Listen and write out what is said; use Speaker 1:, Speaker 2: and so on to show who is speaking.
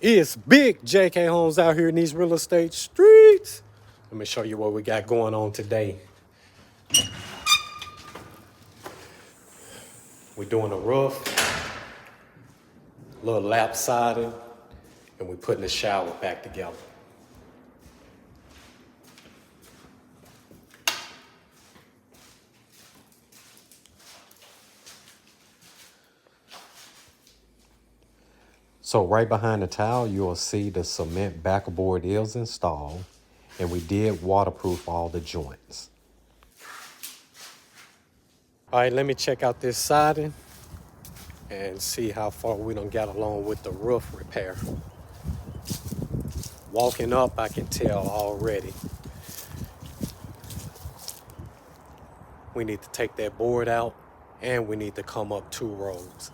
Speaker 1: It's big JK Homes out here in these real estate streets. Let me show you what we got going on today. We're doing a roof, a little lap siding, and we're putting the shower back together. So right behind the tile, you'll see the cement backboard is installed, and we did waterproof all the joints. All right, let me check out this siding and see how far we done got along with the roof repair. Walking up, I can tell already. We need to take that board out, and we need to come up 2 rows.